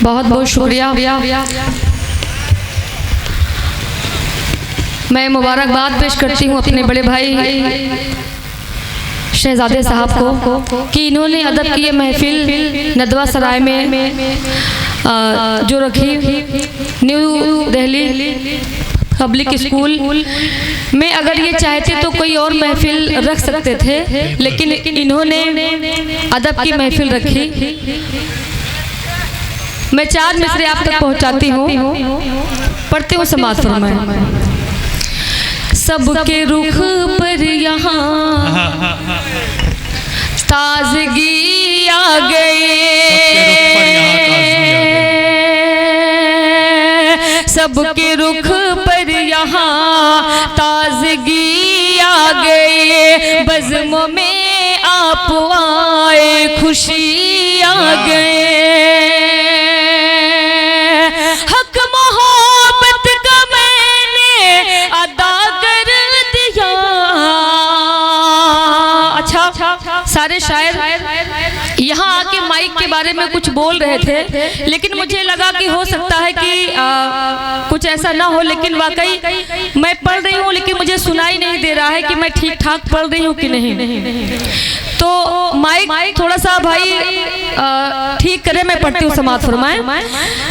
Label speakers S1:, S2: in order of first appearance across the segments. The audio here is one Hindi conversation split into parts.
S1: बहुत बहुत शुक्रिया। मैं मुबारकबाद पेश करती हूँ अपने बड़े भाई शहजादे साहब को कि इन्होंने अदब की ये महफिल नदवा सराय में जो रखी न्यू दिल्ली पब्लिक स्कूल में। अगर ये चाहते तो कोई और महफिल रख सकते थे, लेकिन इन्होंने अदब की महफिल रखी। मैं 4 मिसरे आप तक पहुंचाती हूँ, पढ़ती हूँ समाज फरमाए। सबके रुख पर यहाँ ताजगी आ गए, सबके रुख पर यहाँ ताजगी आ गए, बज़्म में आप आए खुशी आ गए। हक मोहब्बत का मैंने अदा कर दिया। अच्छा, सारे शायर यहाँ आके माइक के बारे में कुछ बोल रहे थे, लेकिन मुझे लगा कि हो सकता है कि कुछ ऐसा ना हो, लेकिन वाकई मैं पढ़ रही हूँ लेकिन मुझे सुनाई नहीं दे रहा है कि मैं ठीक ठाक पढ़ रही हूँ कि नहीं। तो माइक थोड़ा सा भाई ठीक करे, मैं पढ़ती हूँ समाज फरमाए।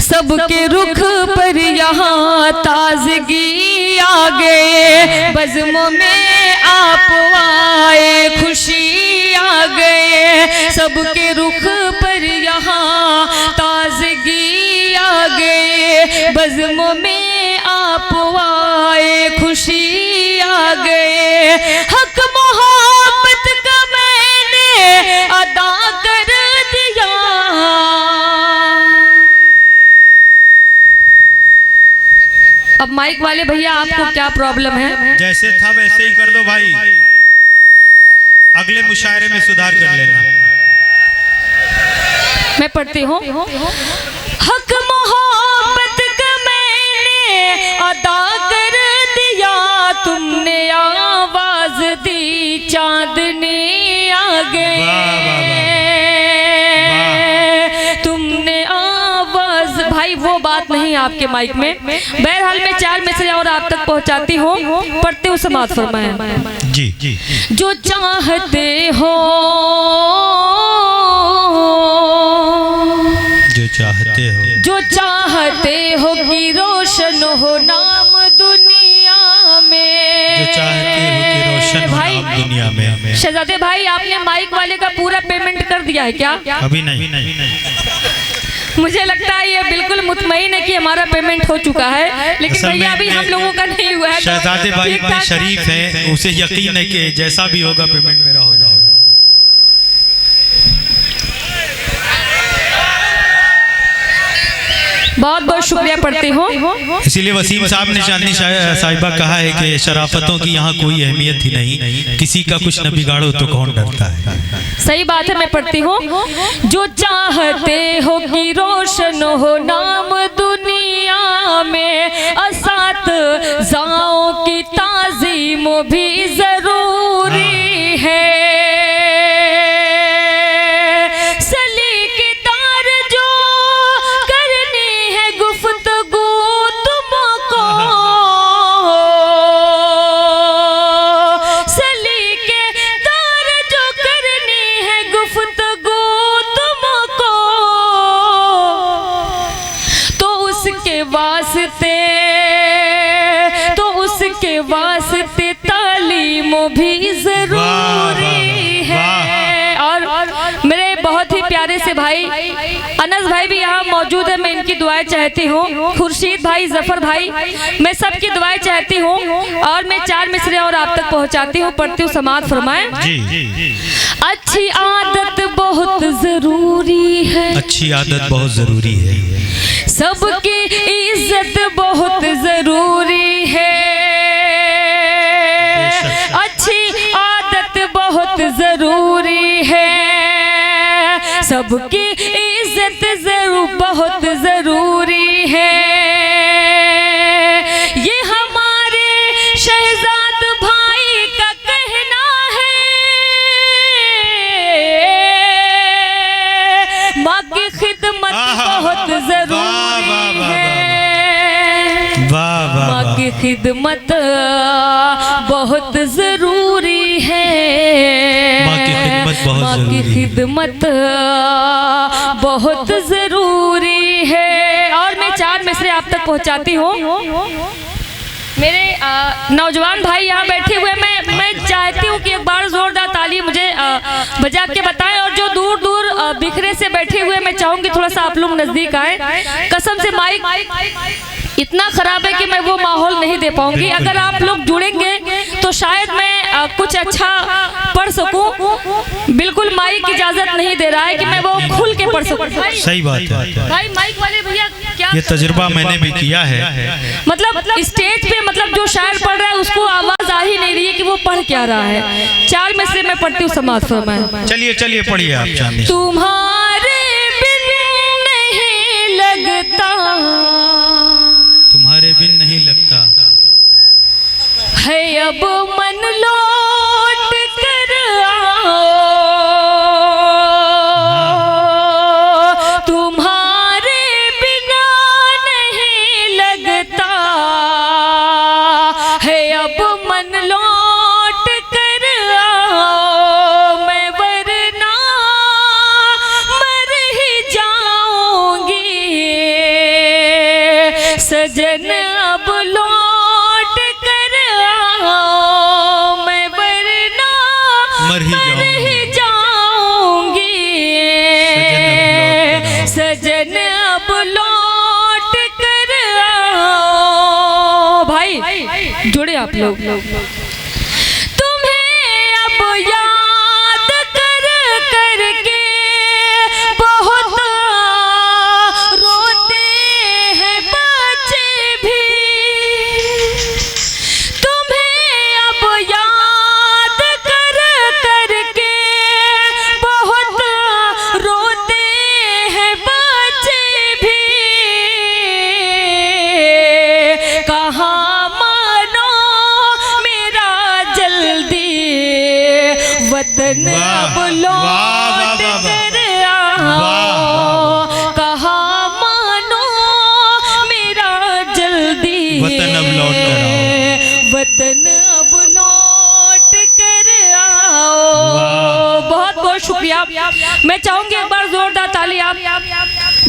S1: सबके रुख पर यहाँ ताजगी आ गए, बज़्म में आप आए खुशी आ गए। सबके रुख पर यहाँ ताजगी आ गए, बज़्म में आप आए खुशी आ गए। हक मोहब्बत का मैंने अदा कर दिया। अब माइक वाले भैया आपको क्या प्रॉब्लम है?
S2: जैसे था वैसे ही कर दो भाई, अगले मुशायरे में सुधार कर लेना।
S1: मैं पढ़ती हूँ। हक मोहब्बत का मैंने अदा कर दिया, तुमने आवाज दी चांदनी आ गए, तुमने आवाज। भाई वो बात नहीं आपके माइक में। बहरहाल मैं 4 मिसरे और आप तक पहुंचाती हूँ, पढ़ते हूँ समाज फरमाए।
S2: जी।
S1: जो चाहते हो, जो चाहते हो कि रोशन हो नाम दुनिया में,
S2: जो चाहते हो कि रोशन हो नाम दुनिया में।
S1: शहजादे भाई, आपने माइक वाले का पूरा पेमेंट कर दिया है क्या?
S2: अभी नहीं।
S1: मुझे लगता है ये बिल्कुल मुतमईन है कि हमारा पेमेंट हो चुका है, लेकिन भैया अभी हम लोगों का नहीं हुआ है।
S2: शहजादे भाई इतने शरीफ हैं, उसे यकीन है कि जैसा भी होगा पेमेंट मेरा हो जाएगा।
S1: बहुत बहुत शुक्रिया पढ़ती हूँ।
S2: इसीलिए वसीम साहब ने चांदनी साहिबा कहा है कि शराफतों की यहाँ कोई अहमियत ही नहीं, किसी का कुछ न बिगाड़ो तो कौन डरता है।
S1: सही बात है, मैं पढ़ती हूँ। जो चाहते हो कि रोशन हो नाम दुनिया में, असातिज़ाओं की ताज़ीम भी जरूरी है। उसके वास्ते तालीम भी जरूरी है। और मेरे बहुत ही प्यारे से भाई अनस भाई भी यहाँ मौजूद है, मैं इनकी दुआएं चाहती हूँ। खुर्शीद भाई, जफर भाई, मैं सबकी दुआएं चाहती हूँ। और मैं 4 मिसरे और आप तक पहुँचाती हूँ, पढ़ती हूँ समाज फरमाए। अच्छी आदत बहुत जरूरी है,
S2: अच्छी आदत बहुत जरूरी है,
S1: सबकी इज्जत बहुत जरूरी है। अच्छी आदत बहुत जरूरी है, सबकी इज्जत जरूर बहुत जरूरी है। ये हमारे शहजाद भाई का कहना है, माँ की खिदमत बहुत जरूरी खिदमत बहुत जरूरी है, माँ की खिदमत बहुत जरूरी है। और मैं 4 मिसरे आप तक पहुंचाती हूँ। मेरे नौजवान भाई यहाँ बैठे हुए, मैं चाहती हूँ कि एक बार जोरदार ताली मुझे बजा के बताएं। और जो दूर दूर बिखरे से बैठे हुए, मैं चाहूंगी थोड़ा सा आप लोग नजदीक आए। कसम से माइक इतना खराब है कि मैं वो माहौल नहीं दे पाऊंगी। अगर आप लोग जुड़ेंगे तो शायद मैं कुछ अच्छा पढ़ सकूं। बिल्कुल माइक इजाजत नहीं दे रहा है कि मैं वो खुल के पढ़ सकूं।
S2: सही बात है
S1: भाई, माइक वाले भैया क्या,
S2: ये तजुर्बा मैंने भी किया है।
S1: मतलब स्टेज पे मतलब जो शायर पढ़ रहा है उसको आवाज आ ही नहीं रही है कि वो पढ़ क्या रहा है। 4 में से मैं पढ़ती हूँ समाज फरमाए।
S2: चलिए चलिए पढ़िए आप। चांदनी
S1: तुम्हारे बिन नहीं लगता,
S2: तुम्हारे बिन नहीं लगता
S1: है अब मन लौट कर आओ, तुम्हारे बिना नहीं लगता है अब मन लौट कर आओ, मैं वरना मर ही जाऊंगी सजन अब लौट कर आओ, मैं वरना
S2: मर ही
S1: जाऊंगी सजन अब लौट कर आओ। भाई जुड़े आप लोग। तुम्हें अब याद कर करके बहुत रोते हैं बच्चे भी, तुम्हें अब याद कर करके बहुत रोते हैं बच्चे भी, कहाँ मानो मेरा जल्दी वतन अब लौट कर आओ, कहाँ मानो मेरा जल्दी
S2: वतन अब लौट कर आओ,
S1: वतन अब लौट कर आओ। बहुत बहुत शुक्रिया। मैं चाहूंगी एक बार जोरदार ताली आप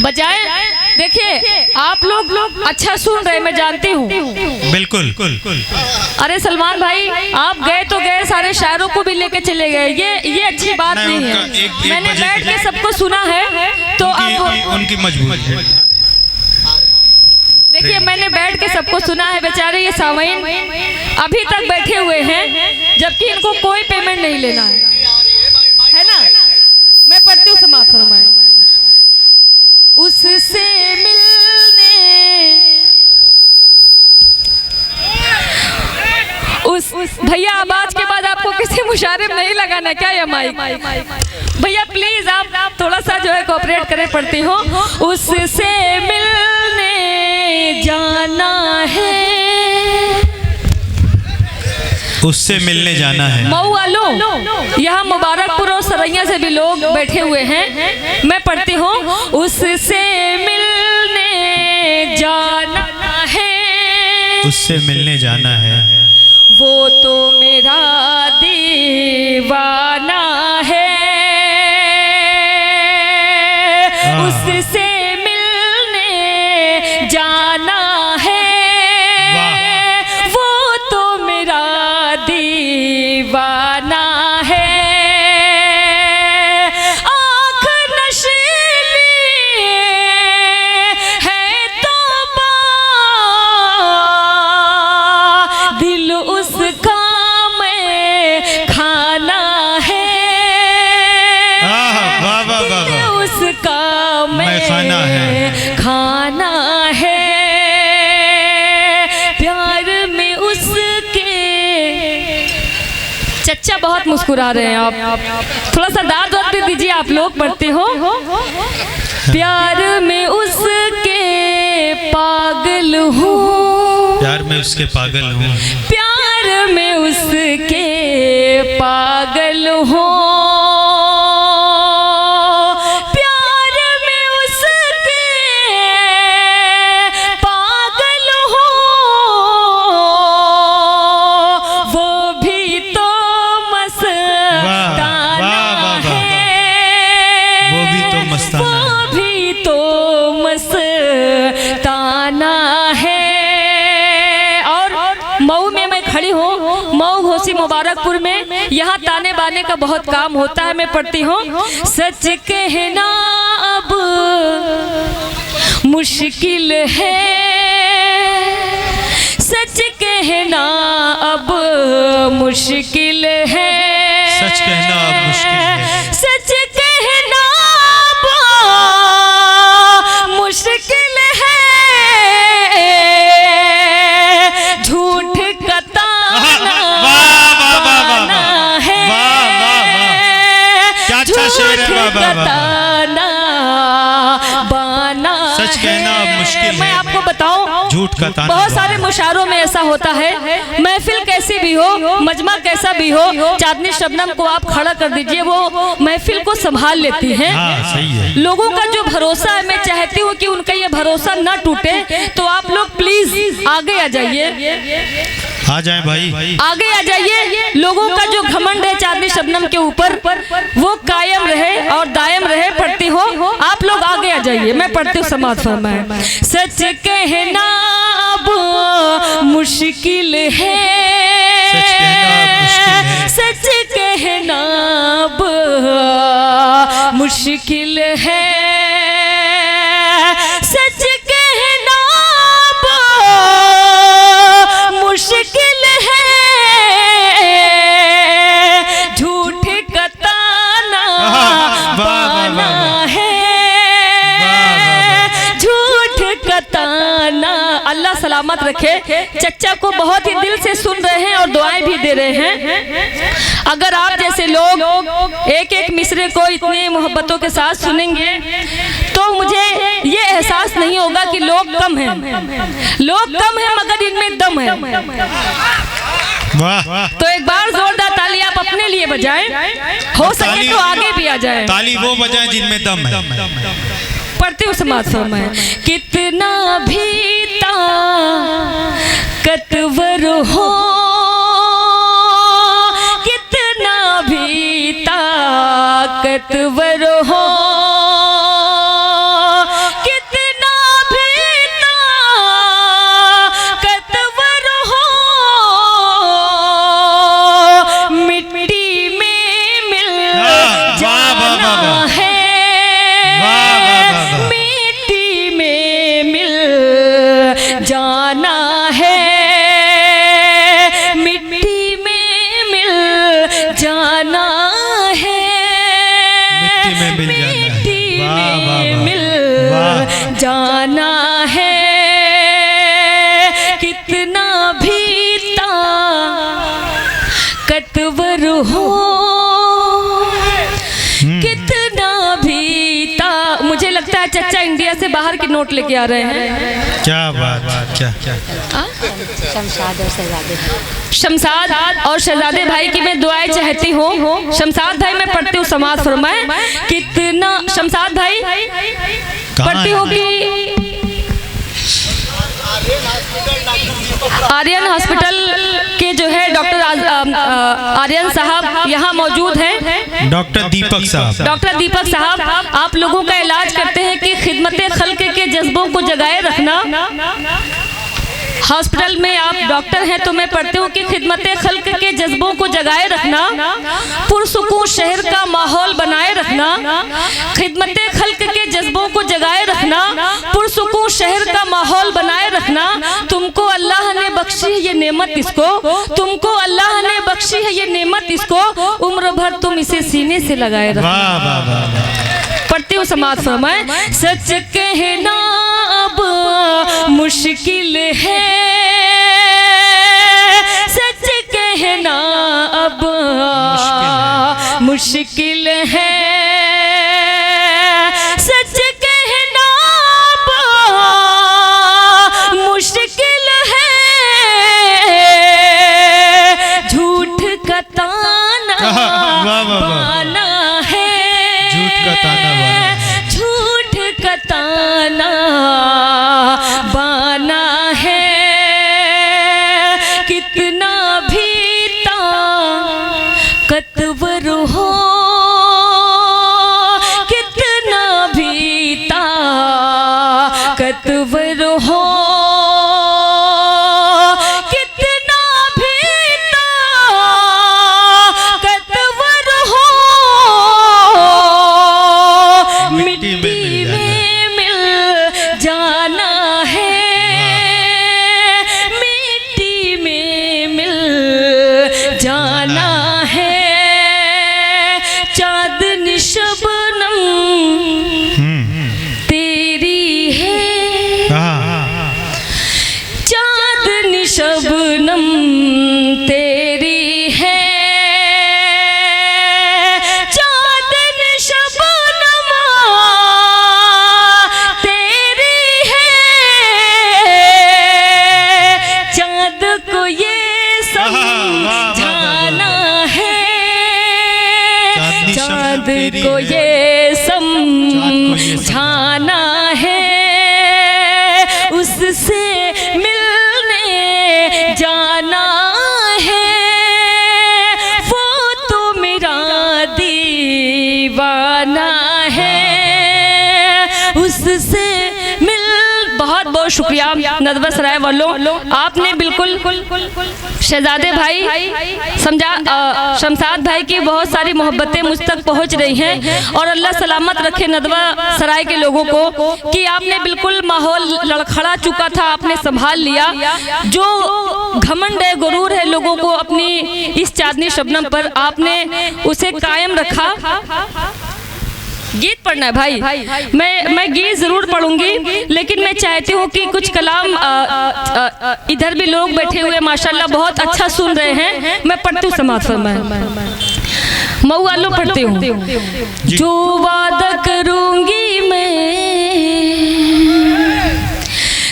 S1: बजाएं। देखिए आप लोग अच्छा सुन रहे, मैं जानती हूँ।
S2: बिल्कुल।
S1: अरे सलमान भाई, आप गए तो गए, सारे शायरों को भी लेके चले गए, ये अच्छी बात नहीं है। मैंने बैठ के सबको सुना है तो अब
S2: उनकी मजबूरी है।
S1: देखिए मैंने बैठ के सबको सुना है। बेचारे ये सामईन अभी तक बैठे हुए हैं जबकि इनको कोई पेमेंट नहीं लेना है ना। मैं पढ़ती हूँ समाज फरमाए। उससे मिलने उस भैया आवाज के बाद आपको किसी मुशारे में नहीं लगाना क्या ये माइक? भैया प्लीज आप थोड़ा सा जो है कोऑपरेट करें। पढ़ती हो उससे मिलने जाना है,
S2: उससे मिलने जाना है।
S1: मऊ वालों, यहाँ मुबारकपुर और सरैया से भी लोग बैठे हुए हैं। मैं पढ़ती हूँ उससे मिलने जाना है,
S2: उससे मिलने जाना है,
S1: वो तो मेरा दीवाना है, उससे मिलने जाना है, वो तो मेरा दीवाना है। आँख नशीली है तो दिल उसका मैं खाना है, दिल उसका मैं
S2: खाना है,
S1: खाना है, प्यार में उसके। चच्चा बहुत मुस्कुरा रहे हैं आप, थोड़ा सा दाद वाद भी दीजिए आप लोग। पढ़ते हो प्यार में उसके पागल हूँ,
S2: प्यार में उसके पागल हूँ,
S1: प्यार में उसके पागल हूँ, प्यार में उसके पागल हूँ, मऊ घोसी मुबारकपुर में। यहाँ ताने बाने का बहुत काम होता है। मैं पढ़ती हूँ। सच कहना अब मुश्किल है, सच कहना अब मुश्किल है,
S2: सच कहना अब मुश्किल है,
S1: सच कहना अब मुश्किल है, झूठ का ताना है, झूठ का ताना बाना।
S2: सच कहना अब मुश्किल है।
S1: मैं आपको बताऊं,
S2: झूठ का ताना
S1: बहुत सारे मुशायरों में ऐसा होता है। महफिल कैसी भी हो, मजमा कैसा भी हो, चांदनी शबनम को आप खड़ा कर दीजिए, वो महफिल को संभाल लेती हैं।
S2: हाँ, सही है।
S1: लोगों का जो भरोसा है, मैं चाहती हूँ कि उनका ये भरोसा न टूटे। तो आप लोग प्लीज आगे आ जाइए,
S2: आ जाए भाई,
S1: आगे आ जाइए। लोगों का जो घमंड है चांदनी शबनम के ऊपर, वो कायम रहे और दायम रहे। पढ़ती हो, आप लोग आगे आ जाइए। मैं पढ़ती हूँ, समाज फरमाए। सच कहना अब मुश्किल है, सच कहना अब मुश्किल है, सच कहना अब मुश्किल है, झूठ का ताना बाना है, झूठ का ताना। अल्लाह सलामत रखे। चच्चा को बहुत ही दिल से सुन रहे हैं और दुआएं भी दे रहे हैं। अगर आप जैसे लोग एक एक मिसरे को इतनी मोहब्बतों के साथ सुनेंगे तो मुझे ये एहसास नहीं होगा कि लोग कम हैं। लोग कम हैं मगर इनमें दम है।
S2: वाह।
S1: तो एक बार जोरदार ताली आप अपने लिए बजाएं, हो सके तो आगे भी आ जाए।
S2: ताली वो बजाएं जिनमें दम है।
S1: पढ़ती हूँ, समाज फरमाए। कितना भी ताकतवर हो, कितना भी ताकतवर हो, कितना भी ताकतवर हो, मिट्टी में मिल जाना है, मिट्टी में मिल जाना है, मिट्टी में मिल जाना है, मिट्टी में मिल जाना है। कितना भी ताकतवर हो, कितना भी मुझे लगता है चच्चा इंडिया से बाहर के नोट लेके आ रहे हैं।
S2: क्या बात, क्या
S1: शमशाद और शहजादे भाई की मैं दुआएं चाहती हूँ। शमशाद भाई मैं पढ़ती हूँ, समाज फरमाए। कितना शमशाद भाई पढ़ती हूँ कि आर्यन हॉस्पिटल के जो है डॉक्टर आर्यन साहब यहाँ मौजूद हैं।
S2: डॉक्टर दीपक साहब,
S1: डॉक्टर दीपक साहब आप लोगों का इलाज करते हैं कि खिदमते खल्क के जज्बों को जगाए रखना। हॉस्पिटल में आप डॉक्टर हैं तो मैं पढ़ती हूँ कि खिदमते खल्क के जज्बों को जगाए रखना, पुरसुकून शहर का माहौल बनाए रखना। खिदमते खल्क के जज्बों को जगाए रखना, पुरसुकून शहर का माहौल बनाए रखना। तुमको अल्लाह ने बख्शी है ये नेमत इसको, तुमको अल्लाह ने बख्शी है ये नेमत इसको, उम्र भर तुम इसे सीने से लगाए रखना। पढ़ती हूँ, समाज फरमाए। सच कहना अब मुश्किल है, सच कहना अब मुश्किल है, सच कहना अब मुश्किल है, झूठ का ताना बाना है,
S2: झूठ का ताना बाना,
S1: झूठ का ताना बाना है। कितना भी ताकतवर हो, कितना भी ताकतवर हो, कितना भी ताकतवर जाना है चांदनी शबनम तेरी है, चांदनी शबनम तेरी है, चांदनी शबनम तेरी है, चांद को ये समझाना है, चांद को ये समझाना है, उससे मिलने जाना है, वो तो मेरा दीवाना है, उससे मिल। बहुत बहुत शुक्रिया नदवा सराय वालों, आपने बिल्कुल शहजादे भाई समझा शमशाद भाई की बहुत सारी मोहब्बतें मुझ तक पहुंच रही हैं और अल्लाह सलामत रखे नदवा सराय के लोगों को कि आपने बिल्कुल माहौल लड़खड़ा चुका था, आपने संभाल लिया। जो घमंड है, गुरूर है लोगों को अपनी इस चांदनी शबनम पर, आपने उसे कायम रखा। गीत पढ़ना है भाई, मैं गीत जरूर पढ़ूंगी, लेकिन मैं चाहती हूँ कि कुछ कलाम इधर भी लोग बैठे हुए माशाल्लाह बहुत अच्छा सुन रहे हैं। मैं पढ़ती हूँ समाज फरमाए, मऊ वालों पढ़ती हूँ। जो वादा करूंगी मैं,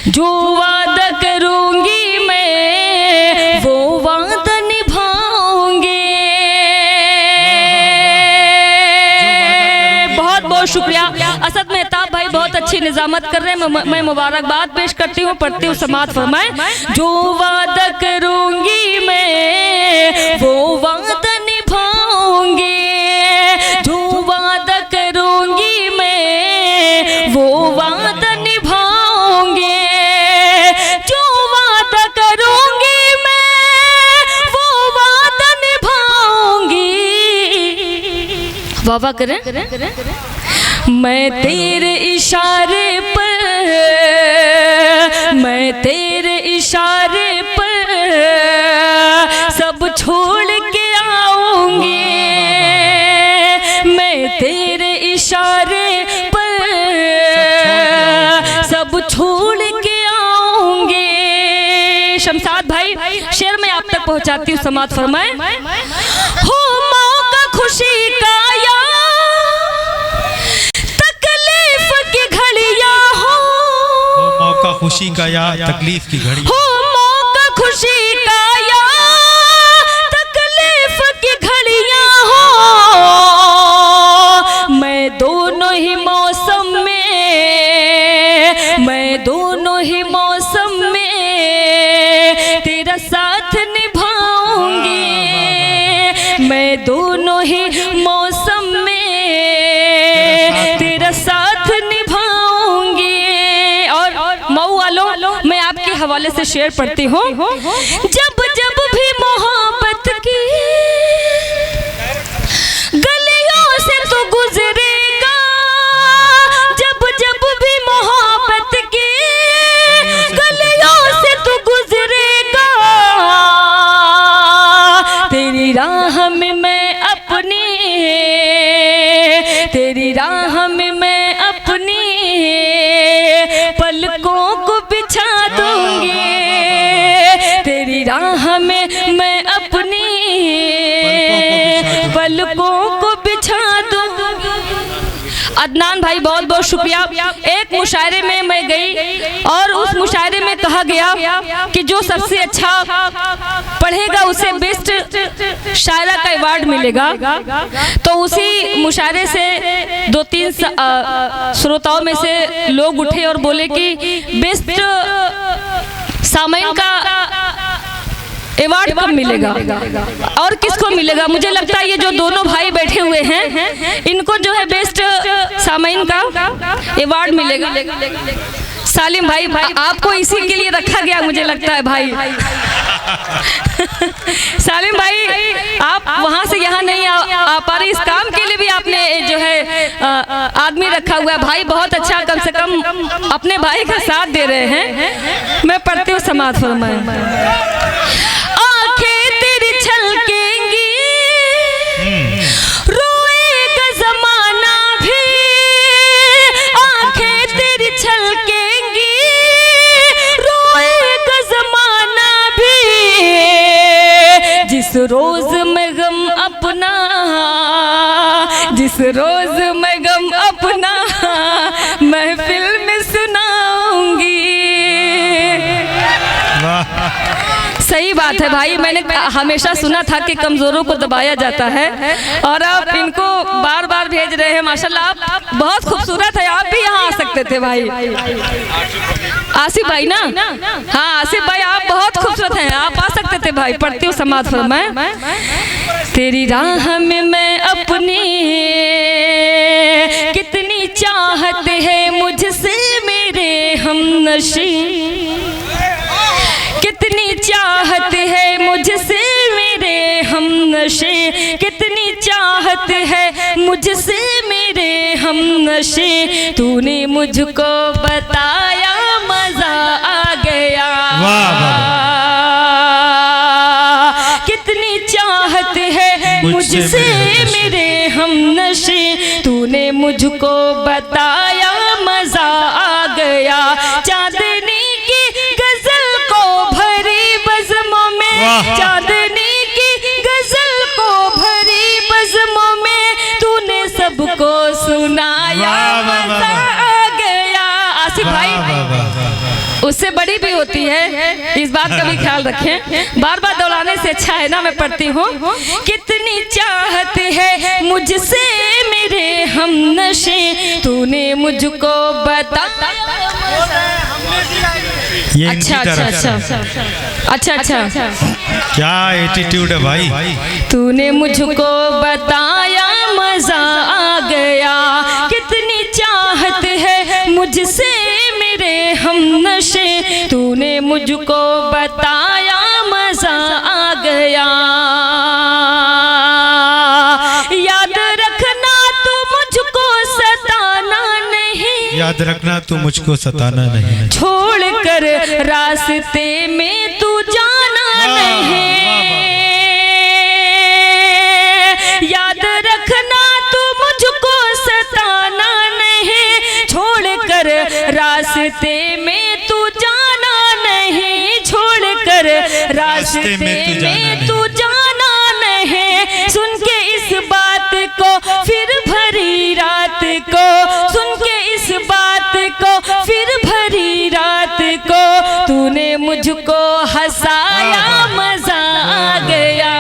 S1: जो वादा करूंगी मैं, वो वादा निभाऊंगी। बहुत बहुत शुक्रिया असद मेहताब भाई, बहुत अच्छी निजामत कर रहे हैं। मैं मुबारकबाद पेश करती हूँ, पढ़ती हूँ समात फरमाए। जो वादा करूंगी मैं वो वादा निभाऊंगी, जो वादा करूंगी मैं वो वादा निभाऊंगी, जो वादा करूंगी मैं वो वादा निभाऊंगी। वाह करें। मैं तेरे इशारे पर, मैं तेरे इशारे पर सब छोड़ के आऊंगी, मैं तेरे इशारे पर सब छोड़ के आऊंगी। शमशाद भाई शेर में आप तक पहुंचाती हूँ, समात फरमाए। हो मौका खुशी का या
S2: मौका खुशी का या तकलीफ की घड़ी,
S1: हो मौका खुशी का या तकलीफ की घड़ियां हो, मैं दोनों ही मौसम में, मैं दोनों ही मौसम में तेरा साथ निभाऊंगी, मैं दोनों ही मौसम में तेरा साथ निभाऊंगी। मऊ वालों मैं आपके हवाले से शेर पढ़ती हूँ। जब जब भी मोहब्बत की गलियों से तू गुजरेगा, जब जब भी मोहब्बत की गलियों से तू गुजरेगा, तेरी राह में मैं अपनी, तेरी राह में मैं अपनी पलकों को बिछा दूंगी, तेरी राह में मैं अपनी पलकों को बिछा दूंगी। अदनान भाई बहुत बहुत शुक्रिया। एक मुशायरे में मैं गई और उस मुशायरे में कहा गया कि जो सबसे अच्छा पढ़ेगा उसे बेस्ट शायरा का अवार्ड मिलेगा। तो उसी मुशायरे से 2-3 श्रोताओं में से लोग उठे और बोले कि बेस्ट सामईन का अवार्ड कब मिलेगा और किसको मिलेगा। मुझे लगता है ये जो दोनों भाई बैठे हुए हैं इनको जो है बेस्ट सामईन का अवार्ड मिलेगा। सालिम भाई आपको इसी के लिए रखा गया मुझे लगता है भाई। सालिम भाई आप वहाँ से यहाँ नहीं आ पा रहे, इस काम के लिए भी आपने जो है आदमी रखा हुआ है। भाई बहुत अच्छा, कम से कम अपने भाई का साथ दे रहे हैं। मैं पढ़ती हूँ समाज फरमाए। आंखें तेरी छलकेंगी मैं गम अपना, जिस रोज मैं गम अपना महफिल में सुनाऊंगी। सही बात है भाई, मैंने हमेशा सुना था कि कमजोरों को दबाया जाता है और आप इनको बार बार भेज रहे हैं। माशाल्लाह आप बहुत खूबसूरत है, आप भी यहाँ आ सकते थे भाई। आसिफ भाई ना, हाँ आसिफ भाई आप बहुत खूबसूरत हैं, आप आ सकते थे भाई। पढ़ती हूँ समाज फरमाए। तेरी राह में मैं अपनी कितनी चाहत है मुझसे मेरे हमनशी, कितनी चाहत है मुझसे मेरे हमनशे, कितनी चाहत है मुझसे मेरे हमनशे। तूने मुझको बताया मजा आ गया, कितनी चाहत है मुझसे मेरे हमनशे। तूने मुझको बताया मजा आ गया। चांदनी की गजल को भरी बज़्मों में, चांदनी की गजल को भरी बज़्मों में तूने सबको सुनाया मजा आ गया। आसिफ भाई उससे बड़ी भी होती है, इस बात का भी ख्याल रखें। बार बार दोहराने से अच्छा है ना। मैं पढ़ती हूँ, कितनी चाहत है मुझसे मेरे हमनशे, तूने मुझको बताया। अच्छा अच्छा अच्छा अच्छा अच्छा,
S2: क्या एटीट्यूड है भाई।
S1: तूने मुझको बताया मजा आ गया। कितनी चाहत है मुझसे मेरे हमनशे, तूने मुझको बताया मजा आ गया। याद रखना तू मुझको सताना नहीं,
S2: याद रखना तू मुझको सताना नहीं,
S1: छोड़ कर रास्ते में तू जाना नहीं। याद रखना तू मुझको सताना नहीं, छोड़ कर रास्ते में तू जाना नहीं, छोड़ कर रास्ते में तू जाना नहीं। सुन के इस बात को फिर भरी रात को, सुन के इस बात को फिर भरी रात को तूने मुझको हंसाया मजा आ गया।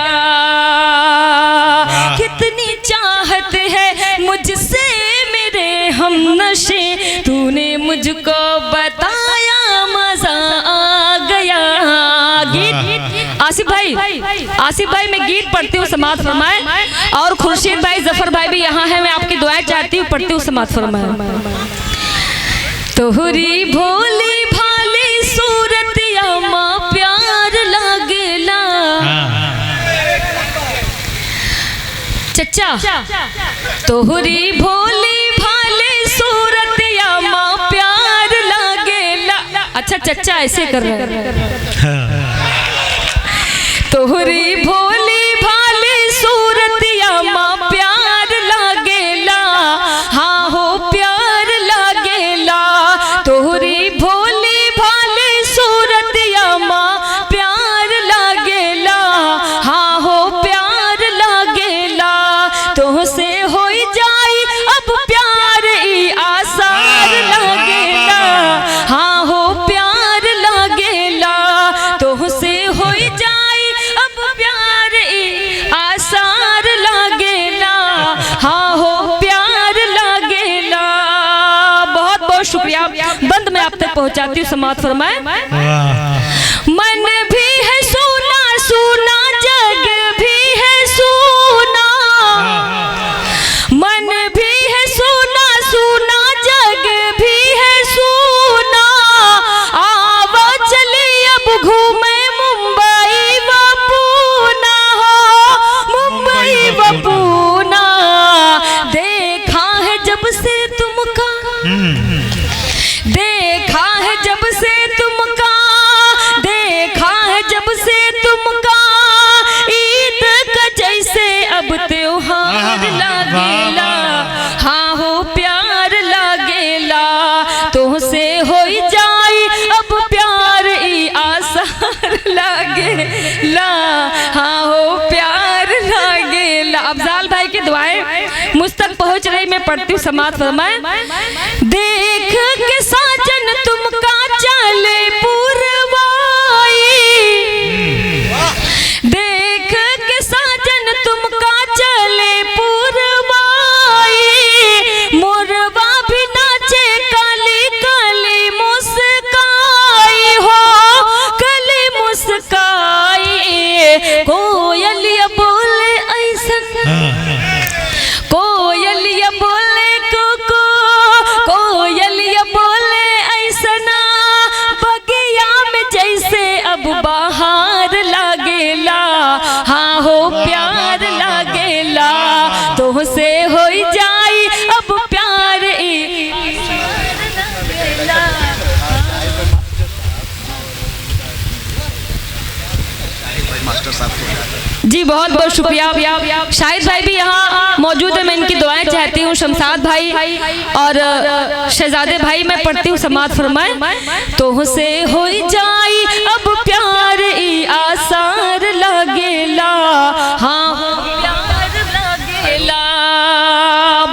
S1: कितनी चाहत है मुझसे मेरे हमनशे, तूने मुझको बताया मजा आ गया। गीत आसिफ भाई मैं गीत पढ़ती हूँ, समात फरमाए। और खुर्शीद भाई, जफर भाई भी यहाँ है, मैं आपकी दुआएं चाहती हूँ, पढ़ती हूँ, समात फरमाए। तोहरी भोली भाली सूरतिया माँ प्यार लागला। चचा तोहरी भोली भाली सूरतिया माँ प्यार लागला। अच्छा चचा ऐसे कर रहे हैं। तोहरी भोली भाली सूरतिया माँ प्यार लागेला, हाँ हो प्यार लागेला। तोहरी भोली भाली सूरतिया माँ प्यार लागेला, हाँ हो प्यार लागेला। तोहसे हो जाई अब प्यार ई आसार लागेला, हाँ हो प्यार लागेला। तोहसे हो जाई अब प्यार ई आसार लागेला, हाँ हो प्यार लागेला। बहुत बहुत शुक्रिया। बंद में आप तक पहुंचाती हूँ, समात फरमाए। मन भी है सोना सोना, जग भी है सोना। मन भी है सोना सोना, जग भी है सोना। आवा चली अब घूमे मुंबई व पूना, हो मुंबई व पूना। देखा है जब से तुमका, देखा है जब से तुमका, देखा है जब से तुमका। ईद का जैसे अब त्योहार लागेला, हाँ हो प्यार लागेला। तुमसे हो जाई अब प्यार ई आसार लागेला, हाँ हो प्यार पढ़ती हूँ, समाज फरमाए। देख के साजन तुम का चले पुरवाई, देख के साजन तुम का चले पुरवाई, मोरवा भी नाचे काली काली मुस्काई हो, काली मुस्काई। कोयलिया बोले ऐसन, कोयलिया बोले कुकू, कोयलिया बोले ऐसना, बगिया में जैसे अब बाहर लागेला, हाँ हो प्यार लागेला, तुमसे हो जाई अब प्यार जी। बहुत बहुत शुक्रिया। शाहिद भाई भी यहाँ मौजूद है, मैं इनकी दुआएं चाहती हूँ। शमशाद भाई और शहजादे भाई, मैं पढ़ती हूँ, समाज फरमाए। तुमसे हो जाई अब प्यार ई आसार लागेला, हाँ प्यार लागेला।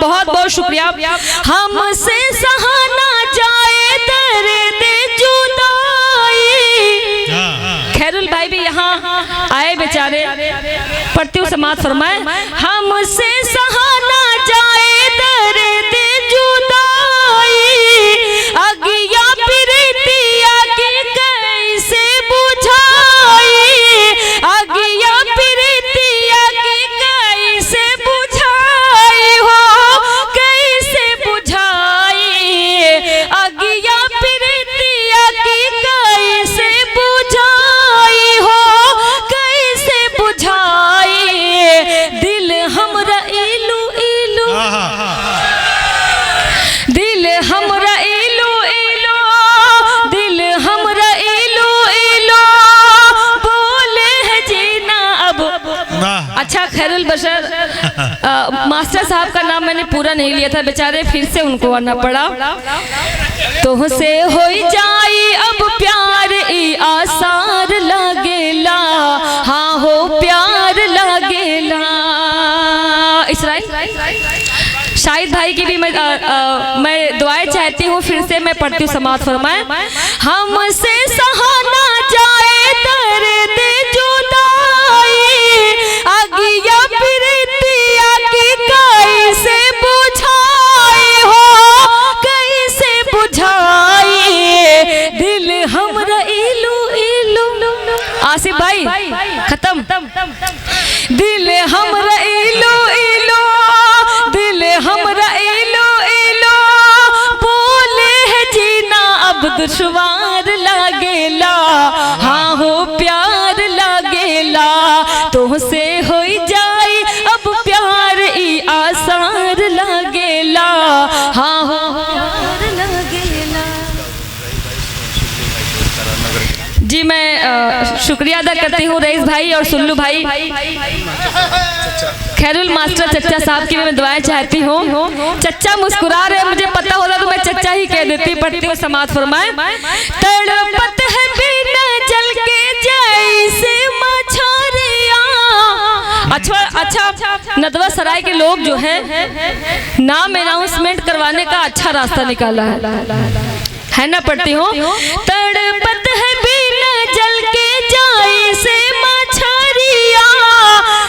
S1: बहुत बहुत शुक्रिया। हमसे सहाना जाए दर्द जुदाई, खैरुल भाई भी यहाँ आए बेचारे, पढ़ती हूँ, समाज फरमाए। हमसे सहाना जाए दर्द जुदाई, अगिया प्रीतिया के कैसे बुझाई, अगिया प्रीतिया के कैसे बुझाई हो, कैसे बुझाई, अगिया प्रीतिया की कैसे बुझाई हो, कैसे बुझाई। दिल हमरा इलू इलू, दिल हमरा इलू इलू, दिल हमरा इलू इलू, बोले है जीना अब। अच्छा खैरुल बशर मास्टर साहब का नाम मैंने पूरा नहीं लिया था, बेचारे फिर से उनको आना पड़ा। तुमसे हो जाई अब प्यार ई आसार लागेला, हाँ हो प्यार लागेला। इसराइल शाहिद भाई की भी मैं दुआएं चाहती हूँ, फिर से मैं पढ़ती हूँ, समाज फरमाए। हमसे सहाना जाए दर्द जुदाई, अगिया प्रीतिया की कैसे बुझाई हो, कैसे बुझाई। दिल हमरा इलू इलू, आसिफ भाई खत्म। दिल हमरा इलू इलू, दिल हमरा इलू इलू, बोले है जीना अब दुश्वार लागेला, हाँ हो प्यार लागेला। तुमसे हो जाई अब प्यार ई आसार लागेला, हाँ हो प्यार लागेला। जी मैं शुक्रिया अदा करती हूँ रईस भाई और सुल्लू भाई, खैरुल मास्टर चच्चा साहब की मैं दुआएं चाहती हूँ। चच्चा मुस्कुरा रहे, मुझे पता होता तो मैं चच्चा ही कह देती। पढ़ती हूँ, समाज फरमाए। तड़पत है बिना जल के जैसे मछरिया। अच्छा नदवा सराय के लोग जो है नाम अनाउंसमेंट करवाने का अच्छा रास्ता निकाला है ना। पढ़ती हूँ, तड़पत है बिना जल के जैसे मछरिया,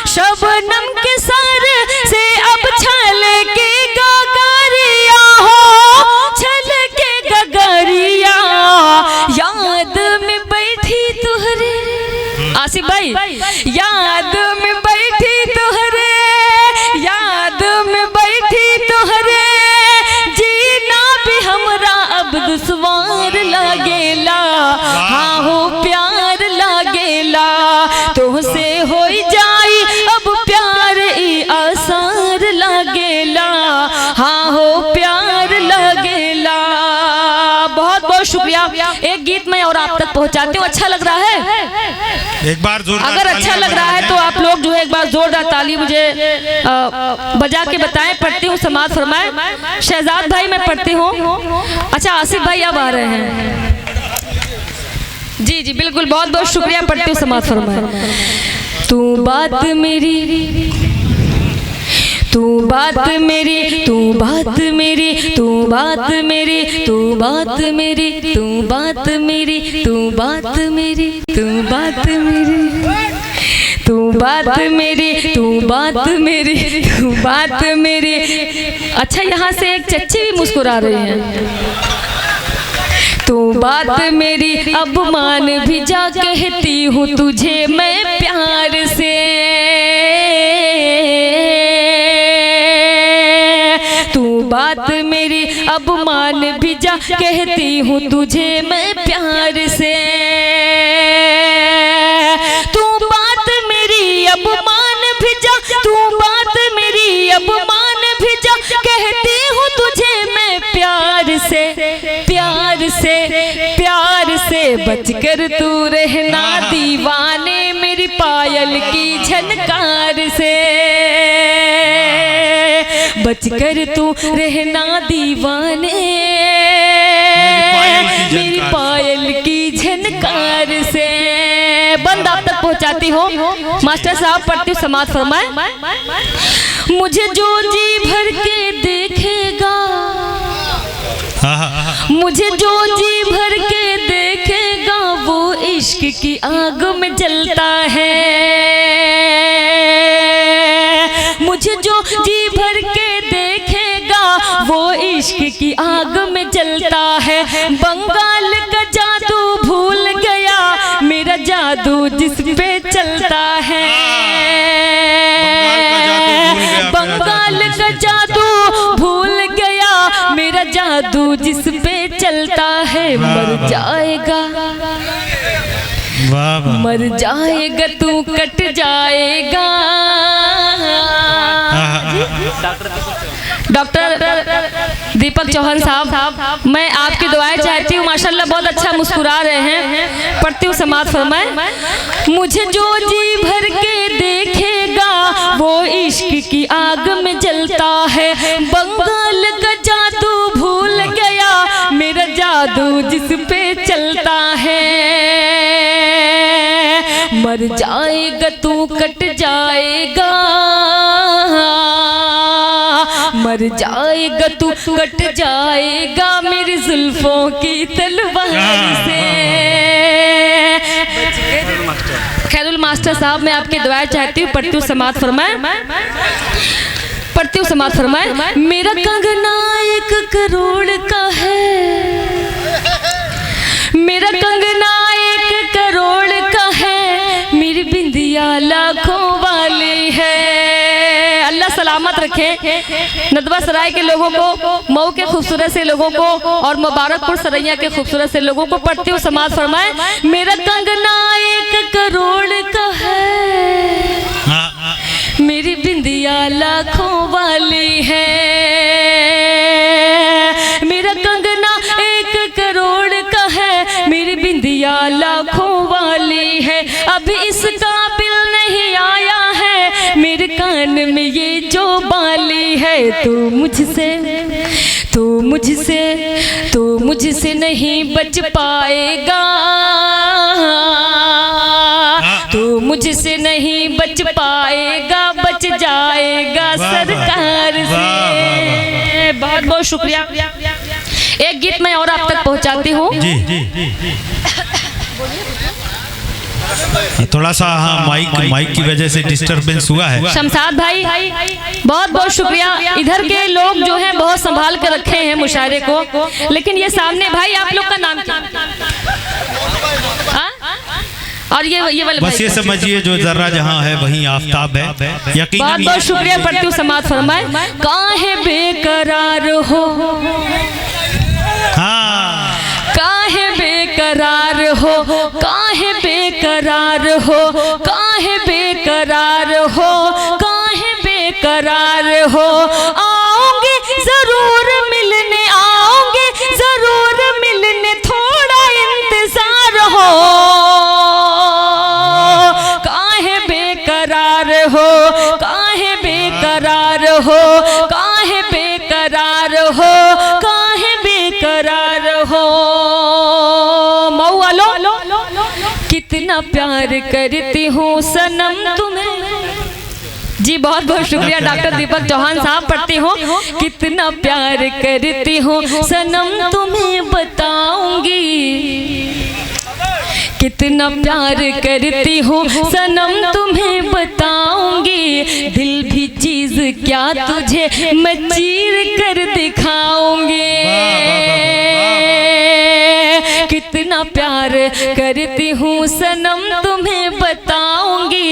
S1: शबनम के सर से अब छल के गगरिया हो, छल के गगरिया, याद में बैठी तुहरे। आसिफ भाई याद में बैठी तुहरे, याद में बैठी तुहरे, जीना भी हमरा अब दुश्वार लागेला, हाँ हो प्यार लागेला। तुमसे हो जाई अब प्यार ई आसार लागेला, हाँ हो प्यार लागेला। बहुत बहुत शुक्रिया। एक गीत मैं और आप तक पहुंचाती हूँ, अच्छा लग रहा है?
S2: एक बार जोरदार,
S1: अगर अच्छा लग रहा है तो आप लोग जो है एक बार जोरदार ताली मुझे बजा के बताएं। पढ़ती हूँ, समाज फरमाए। शहजाद भाई मैं पढ़ती हूँ। अच्छा आसिफ भाई अब आ रहे हैं। जी जी बिल्कुल, बहुत बहुत शुक्रिया। पढ़ती हूँ, समाज फरमाए। तू बात मेरी, तू बात मेरी, तू बात मेरी, तू बात मेरी, तू बात मेरी, तू बात मेरी, तू बात मेरी, तू बात मेरी, तू बात मेरी, तू बात मेरी, तू बात मेरी। अच्छा, यहाँ से एक चच्ची भी मुस्कुरा रही हैं। तू बात मेरी अब मान भी जा, कहती हूँ तुझे मैं प्यार से। तू बात मेरी अब मान भी जा, कहती हूँ तुझे मैं प्यार से। तू बात मेरी अब मान भी जा, तू बात मेरी अब मान भी जा, कहती हूँ तुझे मैं प्यार से, प्यार से, प्यार से। बचकर तू रहना दीवाने मेरी पायल की झनकार से। बचकर तू रहना दीवाने मेरी पायल की झनकार से। बंद आप तक पहुंचाती हो। मास्टर साहब पढ़ती हूँ, समाज फरमाए। मुझे जो जी भर के देखेगा, मुझे जो जी भर के देखेगा, वो इश्क की आग में जलता है। मुझे जो जी भर के देखेगा, वो इश्क की आग में जलता है। बंगाल का जादू भूल गया, मेरा जादू जिस पे चलता है। बंगाल का जादू भूल गया, मेरा जादू जिस पे चलता है। मर जाएगा, मर जाएगा तू, कट जाएगा। डॉक्टर दीपक चौहान साहब, मैं आपकी दुआएं चाहती हूँ। माशाल्लाह बहुत अच्छा मुस्कुरा रहे हैं। पढ़ती हूँ, समाज फरमाए। मुझे जो जी भर के देखेगा, वो इश्क की आग में जलता है। बंगाल का जादू भूल गया, मेरा जादू जिस पे चलता है। मर जाएगा तू, कट जाएगा। मर जाएगा तू, कट जाएगा मेरी जुल्फों की तलवार से। खैरुल मास्टर साहब, मैं आपकी दुआएं चाहती हूँ। पढ़ती हूँ, समाज फरमाए। पढ़ती हूँ, समाज फरमाए। मेरा कंगना 1 करोड़ का है, मेरा कंगना 1 करोड़ का है, मेरी बिंदिया लाखों वाली है। अल्लाह सलामत रखे नदवा सराय के लोगों को, मऊ के खूबसूरत से लोगों को, और मुबारकपुर सरैया के खूबसूरत से लोगों को। पढ़ती हूँ, समाज फरमाए। मेरा कंगना 1 करोड़ का है, मेरी बिंदिया लाखों वाली है। मेरा कंगना 1 करोड़ का है, मेरी बिंदिया लाखों वाली है। अभी इस काबिल नहीं आया है, मेरे कान में ये जो बाली है। तू मुझसे, तू मुझसे, तू मुझसे नहीं बच पाएगा। तू मुझसे नहीं बच पाएगा, बच जाएगा सरकार से। बहुत बहुत शुक्रिया। एक गीत मैं और आप तक पहुंचाती हूँ।
S2: थोड़ा सा माइक की वजह से डिस्टरबेंस हुआ है।
S1: शमशाद भाई बहुत बहुत शुक्रिया। इधर के लोग जो हैं बहुत संभाल कर रखे हैं मुशायरे को, लेकिन ये सामने भाई, आप लोग का नाम क्या? और ये वाले
S2: बस ये समझिए, जो जर्रा जहाँ है वहीं आफताब है। यकीनन
S1: बहुत बहुत शुक्रिया। पढ़ती हूँ, समाज फरमाए। काहे बेकरार हो, काहे बेकरार हो, काहे बेकरार हो, काहे बेकरार हो, काहे बेकरार हो। आओगे जरूर मिलने, आओगे जरूर मिलने, थोड़ा इंतजार हो। काहे बेकरार हो, काहे बेकरार हो, काहे बेकरार हो, काहे बेकरार हो। मऊ वालों, कितना प्यार करती हूँ सनम तुम्हें, जी बहुत बहुत शुक्रिया डॉक्टर दीपक चौहान साहब। पढ़ती हूँ, कितना प्यार करती हूँ सनम तुम्हें बताऊंगी, कितना प्यार करती हूँ सनम तुम्हें बताऊंगी, दिल भी चीज क्या तुझे मैं चीर कर दिखाऊंगी, कितना प्यार करती हूँ सनम तुम्हें बताऊंगी।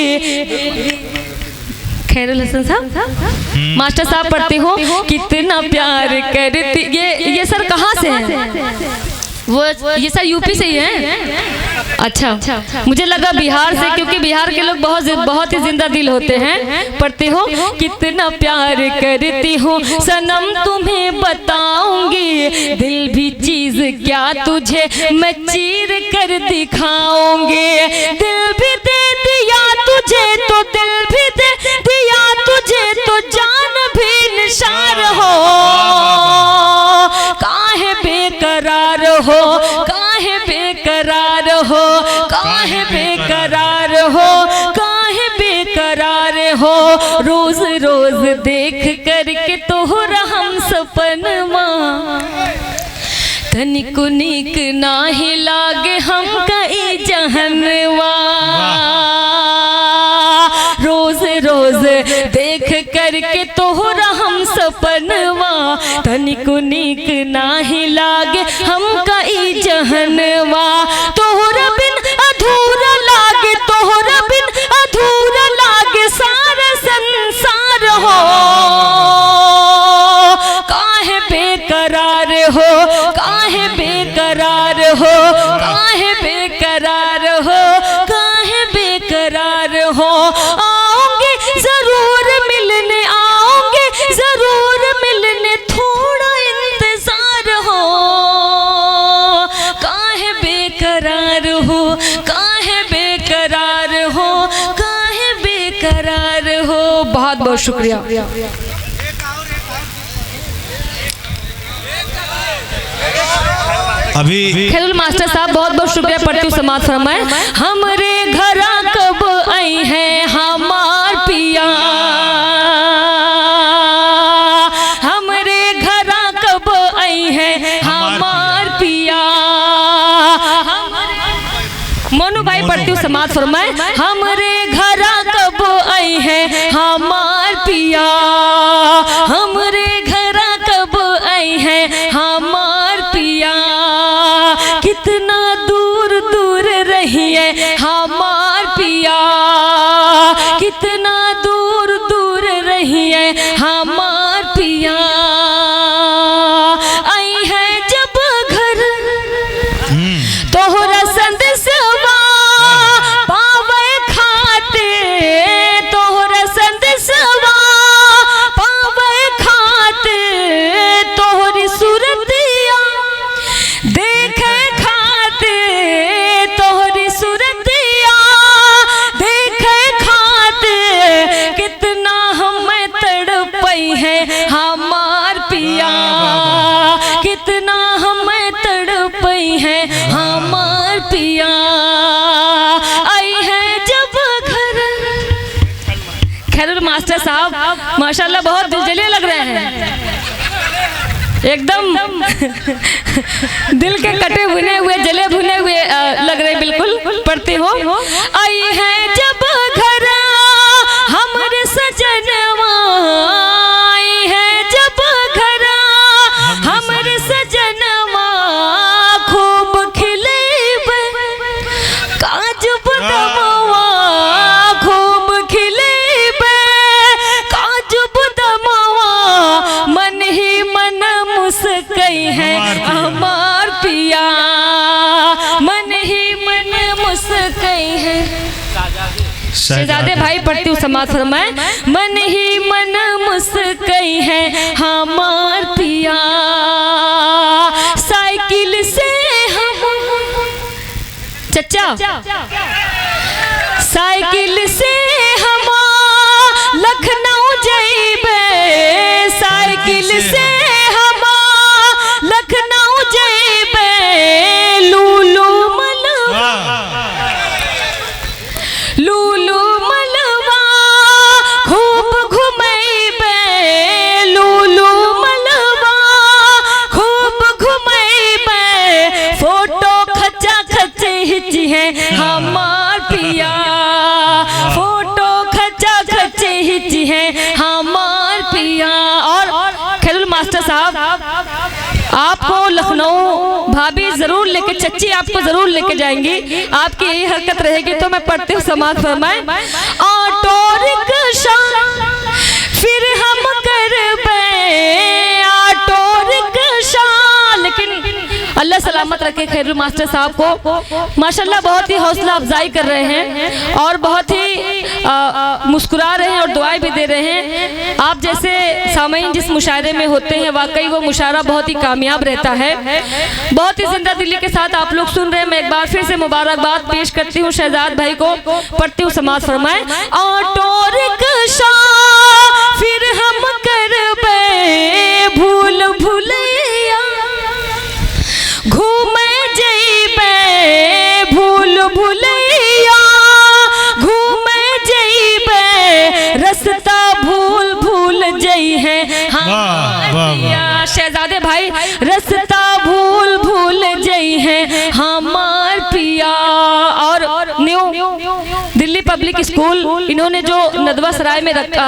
S1: खैरुल हसन साहब, मास्टर साहब पढ़ती हूँ, कितना प्यार करती। ये सर कहाँ से हैं? वो ये सर यूपी से ही हैं। अच्छा, मुझे लगा बिहार से, क्योंकि बिहार के लोग बहुत ही जिंदा दिल होते हैं। पढ़ती हूँ, कितना प्यार करती हूँ सनम तुम्हें बताऊंगी, दिल भी चीज क्या तुझे मैं चीर कर दिखाऊंगी, दिल भी दे दिया तुझे तो दिल भी दे दिया तुझे तो जान भी निशार हो, काहे बेकरार हो, काहे बेकरार हो, काहे बेकरार हो, काहे बेकरार हो, रोज रोज देख करके तोहरा हम सपनमा, तनिको नीक नाही लागे हम कई जहनवा, रोज रोज देख करके तोहरा हम सपनवा, तनिको नीक नाही लागे हम कई जहनवा, तोहरा बिन अधूरा लागे, तोहरा बिन अधूरा लागे सारा संसार हो, काहे बेकरार हो, काहे बेकरार हो, काहे बेकरार हो, काहे बेकरार हो, आओगे जरूर मिलने, आओगे जरूर मिलने, थोड़ा इंतजार हो, काहे बेकरार हो, काहे बेकरार हो, काहे बेकरार हो। बहुत बहुत शुक्रिया।
S2: अभी
S1: खैरुल मास्टर साहब बहुत बहुत शुक्रिया। पढ़ती हूँ, समाज फरमाए, हमरे घरा कब आई है हमार पिया, हमरे घरा कब आई है हमार पिया, मोनू भाई पढ़ती हूँ, समाज फरमाए, हमरे घरा कब आई है हमार पिया, हमरे घरा कब आई है हमार पिया, कितना दूर दूर रहिए हमार पिया, कितना दूर दूर रहिए हमार पिया, आई है जब घर तोहरा संदेशवा पावे खाते, तोहरा संदेशवा पावे खाते, तोहरी सूरतिया देखे खाते, तोहरी सूरतिया देखे खाते, कितना हमें तड़पई है हमार पिया, कितना हमें तड़पई है हमार पिया, आई है जब घर। खैरुल मास्टर साहब माशाल्लाह बहुत दिलजले लग रहे हैं, एकदम दिल के कटे भुने हुए, जले भुने हुए लग रहे बिल्कुल। पढ़ती हो, आई है जब घर हमरे सजनवा, आई है जब घर हमरे सजनवा, खूब खिले काज बदमवा, खूब खिले काज बदमवा, मन ही मन मुस्कई है हमार पिया, मन ही मन मुस्कई है। शहजादे भाई पढ़ती हूँ, समाज फरमाए, मन ही मन मुस्कई है हमार पिया, साइकिल से हम चचा साइकिल से हम लखनऊ जइबे, साइकिल से हम लखनऊ जइबे, लूलू मलवा, लूलू मलवा खूब बीच है हमार पिया। और खैरुल मास्टर साहब, आपको लखनऊ भाभी जरूर लेके, चच्ची आपको जरूर लेके जाएंगी। आपकी यही हरकत रहेगी तो मैं पढ़ती हूँ, समाज फरमाए। ऑटो रिक्शा फिर हम करबे ऑटो रिक्शा। लेकिन अल्लाह सलामत रखे खैरुल मास्टर साहब को। माशाल्लाह बहुत ही हौसला अफजाई कर रहे हैं और बहुत ही मुस्कुरा रहे हैं और दुआएं भी दे रहे हैं। आप जैसे सामईन जिस मुशायरे में होते हैं, वाकई वो मुशायरा बहुत ही कामयाब रहता है। बहुत ही जिंदा दिली के साथ आप लोग सुन रहे हैं। मैं एक बार फिर से मुबारकबाद पेश करती हूँ शहजाद भाई को, पढ़ती हूँ, समाज फरमाए। ऑटो रिक्शा फिर हम करबे भूल भुलैया, घूमे जइबे भूल भुलैया, घूमे जइबे रस्ता भूल भूल जई है हमार। शहजादे भाई, रास्ता भूल भूल जई है हमार पिया। और न्यू दिल्ली पब्लिक स्कूल, इन्होंने जो नदवा सराय में रखा,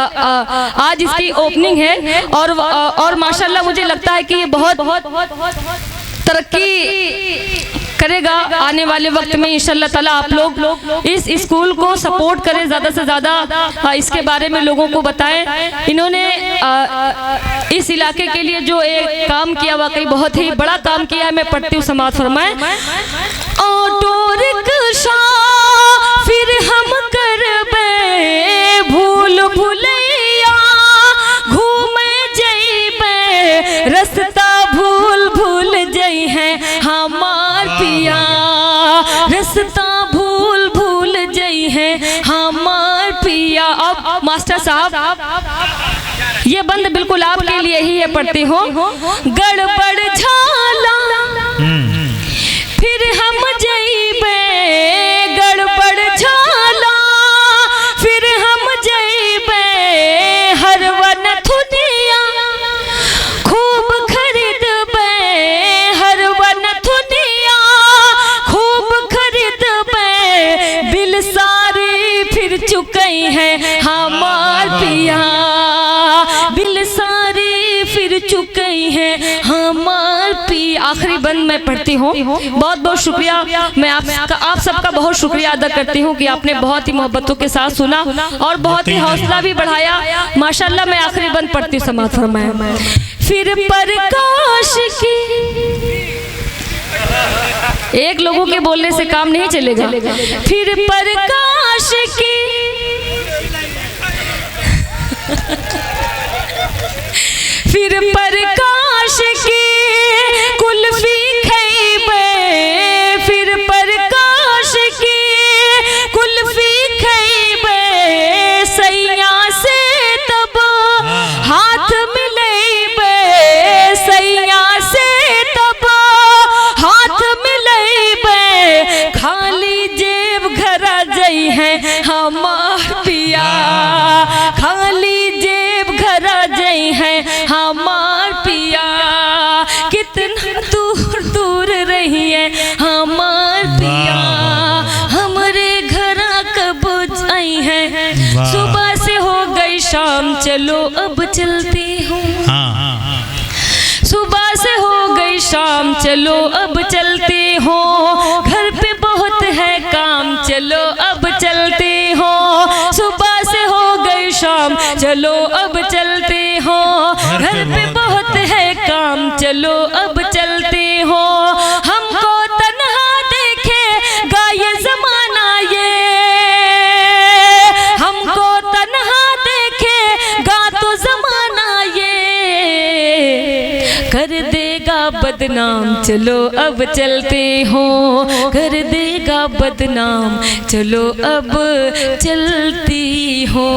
S1: आज इसकी ओपनिंग है और माशाल्लाह मुझे लगता है कि ये बहुत तरक्की करेगा आने वाले वक्त में इंशाल्लाह ताला। आप लोग इस स्कूल को सपोर्ट करें, ज़्यादा से ज़्यादा इसके बारे में लोगों को बताएं। इन्होंने इस इलाके के लिए जो एक काम किया, वाकई बहुत ही बड़ा काम किया है। मैं पढ़ती हूँ, समाज फरमाए। ऑटो रिक्शा फिर हम करबे भूल भुलैया, घूमे जइबे रास्ता भूल भूल जई है हमार पिया, रास्ता भूल भूल जई है हमार पिया। अब मास्टर साहब, ये बंद बिल्कुल आपके लिए ही है, पढ़ती हूँ। गड़बड़ झाला फिर हम जइबे, गड़बड़ झाला फिर हम जइबे हरवन थुनिया, खूब खरीदबे हरवन थुनिया, खूब खरीदबे बिल सारी फिर चुकई है हमार पिया, बिल सारी फिर चुकई है हमार पिया। आखिरी बंद मैं पढ़ती हूँ। बहुत बहुत शुक्रिया, मैं आप सबका बहुत शुक्रिया अदा करती हूँ कि आपने बहुत ही मोहब्बतों के साथ सुना और बहुत ही हौसला भी बढ़ाया माशाल्लाह। मैं आखिरी बंद पढ़ती हूँ, समाज फरमाए। फिर प्रकाश की, एक लोगों के बोलने से काम नहीं चलेगा। फिर प्रकाश की फिर प्रकाश की कुल्फी खइबे, फिर प्रकाश की कुल्फी खइबे, सैया से तब हाथ मिलइबे, सैया से तब हाथ मिलइबे, खाली जेब घरा जई है हमार पिया, खाली जेब घरा जई है हमार पिया। कितना दूर दूर रही है हमार पिया, हमरे घरा कब आई है, सुबह से हो गई शाम, चलो अब चलती हूँ। सुबह से हो गई शाम, चलो अब चलती हो, घर पे बहुत है काम, चलो अब चलती हो। सुबह से हो गई शाम, चलो अब चलती हो, घर पे बहुत है काम, चलो अब चलती हो। हमको तन्हा देखेगा ये जमाना, ये हमको तन्हा देखेगा तो जमाना ये कर देगा बदनाम, चलो अब चलते हो, कर देगा बदनाम, चलो अब चलती हो।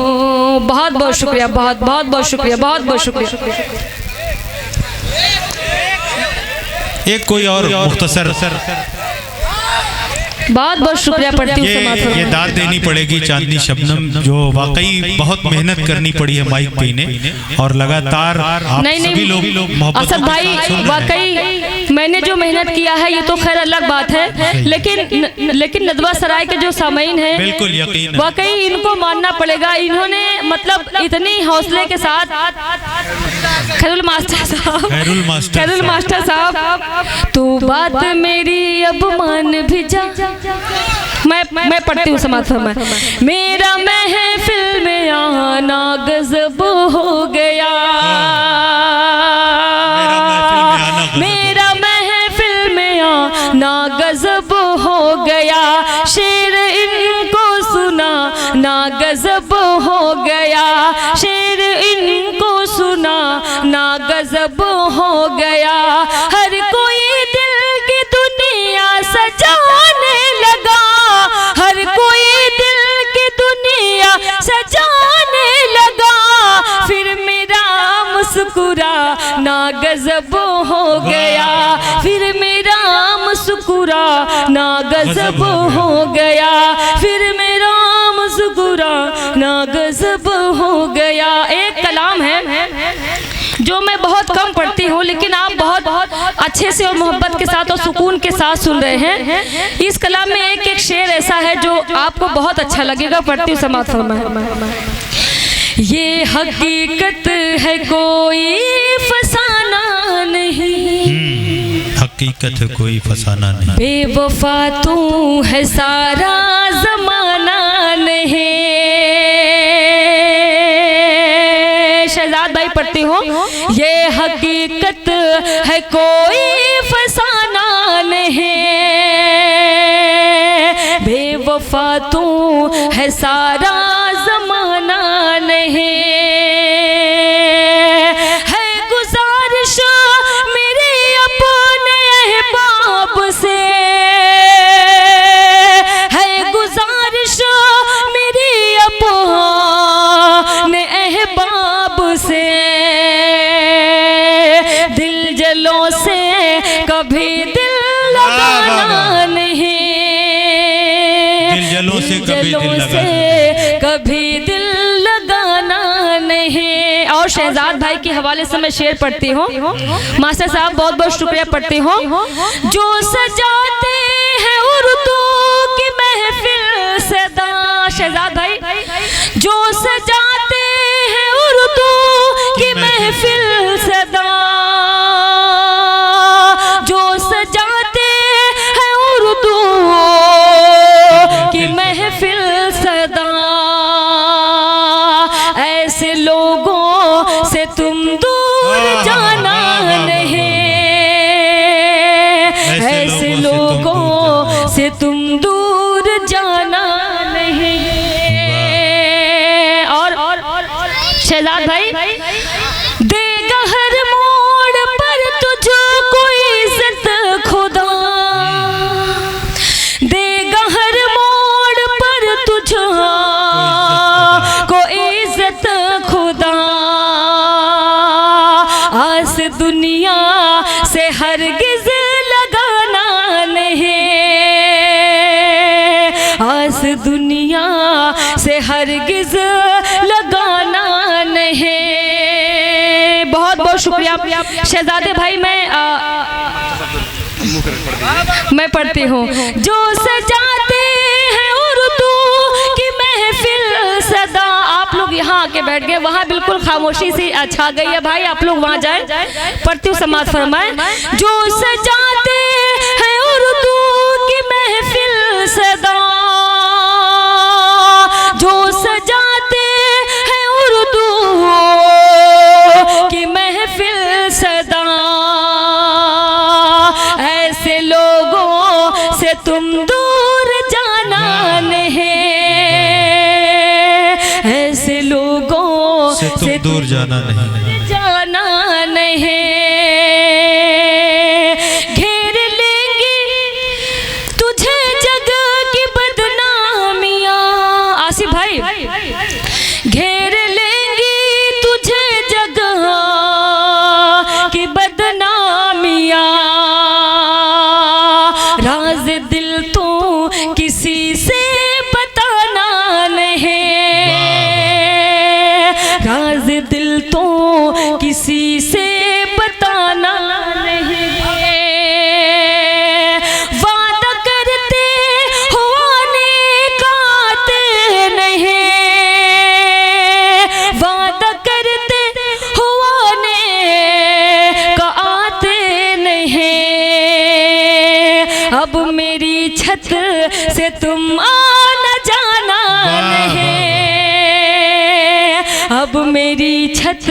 S1: बहुत बहुत शुक्रिया, बहुत बहुत बहुत शुक्रिया, बहुत बहुत शुक्रिया।
S2: एक कोई और मुख्तसर
S1: बहुत बहुत शुक्रिया पढ़ती हूँ।
S2: ये दाद देनी पड़ेगी चांदनी शबनम, जो वाकई बहुत मेहनत करनी पड़ी है माइक पीने और लगातार आप सभी लोग मोहब्बत
S1: भाई वाकई मैंने जो मेहनत किया है ये तो खैर अलग बात है, लेकिन नदवा सराय के जो सामीन हैं
S2: बिल्कुल यकीन
S1: वाकई इनको मानना पड़ेगा। इन्होंने मतलब इतनी हौसले के साथ खैरुल मास्टर साहब तू बात मेरी अब मान भी जा। मैं पढ़ती हूँ समाज फरमा। मेरा महफिल में आना गजब हो गया, मेरा महफिल में आना गजब हो गया, शेर इनको सुना ना गजब हो गया, शेर इनको सुना ना गजब हो गया। हर कोई दिल की दुनिया सजाने लगा, हर कोई दिल की दुनिया सजाने लगा, फिर मेरा मुस्कुरा ना गजब हो गया, फिर मेरा मुस्कुरा ना गजब हो गया, फिर मेरा मुस्कुरा ना गजब हो गया। एक कलाम है जो मैं बहुत कम पढ़ती हूँ, लेकिन आप बहुत अच्छे से और मोहब्बत के साथ और सुकून के साथ सुन रहे हैं। इस कलाम में एक शेर ऐसा है जो आपको बहुत अच्छा लगेगा। पढ़ती हूँ समाज फरमाए। ये हकीकत है कोई फसाना नहीं,
S2: हकीकत है कोई फसाना नहीं,
S1: बेवफा तू है सारा जमाना नहीं। शहजाद भाई पढ़ती हो। ये हकीकत है कोई फसाना नहीं, बेवफा तू है सारा जमाना नहीं, है गुजारिश मेरे अपने अहबाब से, है गुजारिश मेरी अपने अहबाब से, दिल जलों से कभी दिल लगाना नहीं,
S2: दिल जलों से
S1: कभी दिल लगाना नहीं। और शहजाद भाई के हवाले से मैं शेर पढ़ती हूँ। मास्टर साहब बहुत बहुत शुक्रिया। पढ़ती हूँ। जो सजाते हैं उर्दू की महफिल सदा, शहजाद भाई जो सजाते हैं उर्दू की महफिल सदा, जो सजाते हैं उर्दू की महफिल सदा, ऐसे लोगों से तुम दूर जाना नहीं, ऐसे लोगों से तुम दूर जाना नहीं। और शहजाद भाई देगा हर मोड़ पर तुझको इज्जत खुदा, देगा हर मोड़ पर तुझको इज्जत खुदा, आस दुनिया से हरगिज लगाना नहीं, आस दुनिया से हरगिज लगाना नहीं। बहुत बहुत शुक्रिया शहजादे भाई। मैं पढ़ती हूँ। जो सजाते हैं उर्दू की महफिल सदा, आप लोग यहाँ आके बैठ गए, वहाँ बिल्कुल खामोशी सी छा गई है भाई, आप लोग वहाँ जाएं। पढ़ती हूँ समाज फरमाए। जो सजाते हैं उर्दू की महफिल सदा, जो सजाते हैं उर्दू की महफिल सदा, ऐसे लोगों से तुम दूर जाना नहीं, ऐसे लोगों
S2: से तुम दूर जाना नहीं,
S1: जाना नहीं। घेर लेंगी तुझे जग की बदनामियां, आसिफ भाई घेर लेंगी तुझे जग की बदनामियां, राज दिल तो किसी से बताना नहीं, राज दिल तो किसी से बताना नहीं। मेरी छत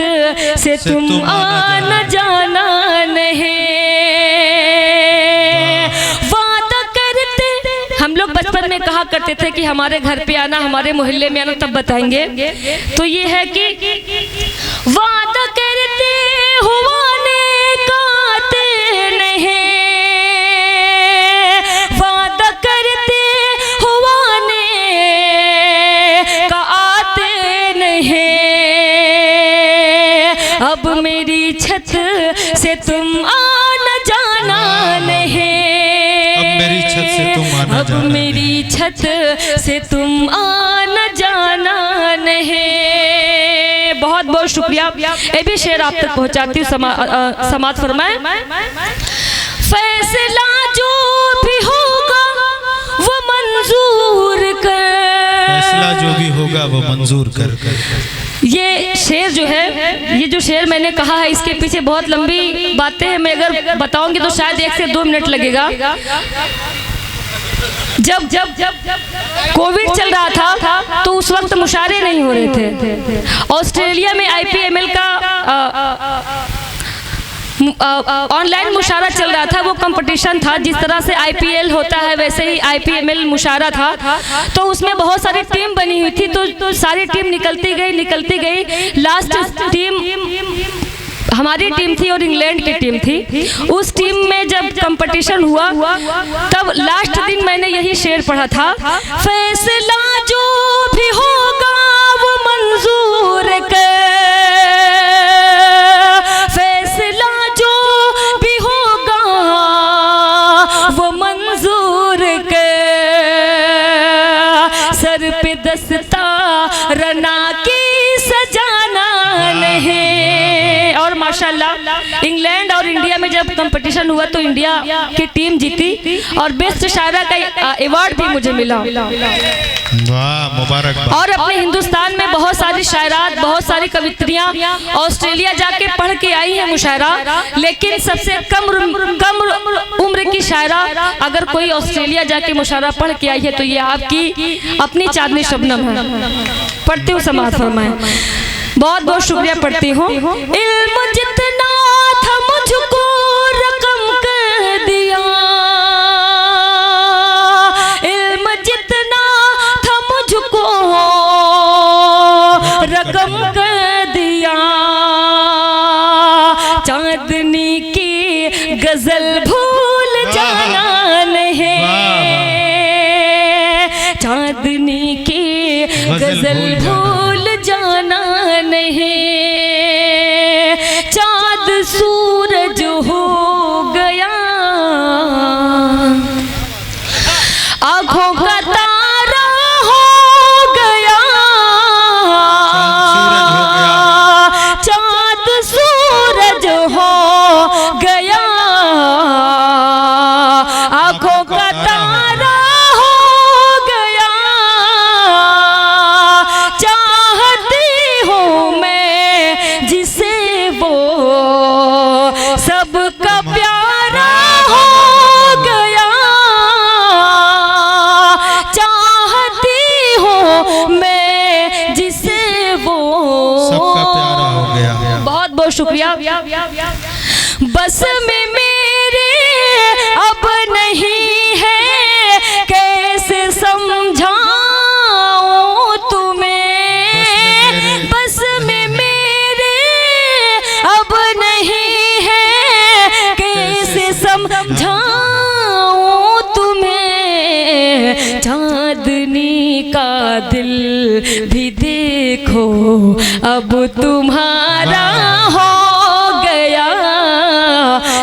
S1: से तुम आना जाना नहीं। वादा करते हम लोग बचपन में कहा करते थे कि हमारे घर पे आना, हमारे मोहल्ले में आना, तब बताएंगे। तो ये है कि वादा करते हुआने काते नहीं, वादा करते हुआने का आते नहीं। अब मेरी छत से तुम आना जाना नहीं,
S2: अब मेरी छत से तुम आना
S1: अब
S2: जाना
S1: मेरी छत से तुम आना जाना नहीं। बहुत बहुत शुक्रिया। ये भी शेर आप तक पहुंचाती हूँ। समाज फरमाए, फैसला जो भी होगा वो मंजूर कर,
S2: फैसला जो भी होगा वो मंजूर कर।
S1: ये शेर जो है, ये जो शेर मैंने कहा है, इसके पीछे बहुत लंबी बातें हैं। मैं अगर बताऊंगी तो शायद 1 से 2 मिनट लगेगा। जब कोविड चल रहा था तो उस वक्त मुशायरे नहीं हो रहे थे। ऑस्ट्रेलिया में IPML का ऑनलाइन मुशायरा चल रहा था। वो कंपटीशन था, जिस तरह से IPL होता है वैसे ही IPML मुशायरा था। तो उसमें बहुत सारी टीम बनी हुई थी। तो सारी टीम निकलती गई। लास्ट टीम हमारी टीम थी और इंग्लैंड की टीम थी। उस टीम में जब कंपटीशन हुआ तब लास्ट दिन मैंने यही शेर पढ़ा था, फैसला जो भी होगा वो मंजूर कर, फैसला जो भी होगा वो मंजूर कर। सर पे दस्ता रना की सजाना नहीं। और माशाल्लाह इंग्लैंड और इंडिया में जब कंपटीशन हुआ तो इंडिया की टीम जीती और बेस्ट शायरा का अवार्ड भी मुझे मिला।
S2: वाह, मुबारक।
S1: और अपने हिंदुस्तान में बहुत सारी शायरात, बहुत सारी कवित्रियां ऑस्ट्रेलिया जाके पढ़ के आई है मुशायरा। लेकिन सबसे कम उम्र की शायरा अगर कोई ऑस्ट्रेलिया जाके मुशायरा पढ़ के आई है तो ये आपकी अपनी चांदनी शबनम है। पढ़ती हूँ, समाज फरमाए। बहुत बहुत शुक्रिया पढ़ती हूँ। इल्म जितना था मुझको रकम कर दिया, इल्म जितना था मुझको रकम कर दिया। चांदनी की गजल भूल जाना नहीं, चांदनी की गजल भूल जाना नहीं। चाँद सूरज हो गया, आँखों का तारा हो गया, चाँद सूरज हो गया, आँखों का तारा हो गया। चाहती हूँ मैं जिसे वो सबका प्यारा हो गया, चाहती हूँ मैं जिसे वो
S2: सबका प्यारा हो गया।
S1: बहुत बहुत शुक्रिया। बस में मेरे अब नहीं है, कैसे समझाऊं तुम्हें। बस में मेरे अब नहीं है, कैसे समझाऊं तुम्हें। चांदनी का दिल भी देखो अब तुम्हारा हो गया,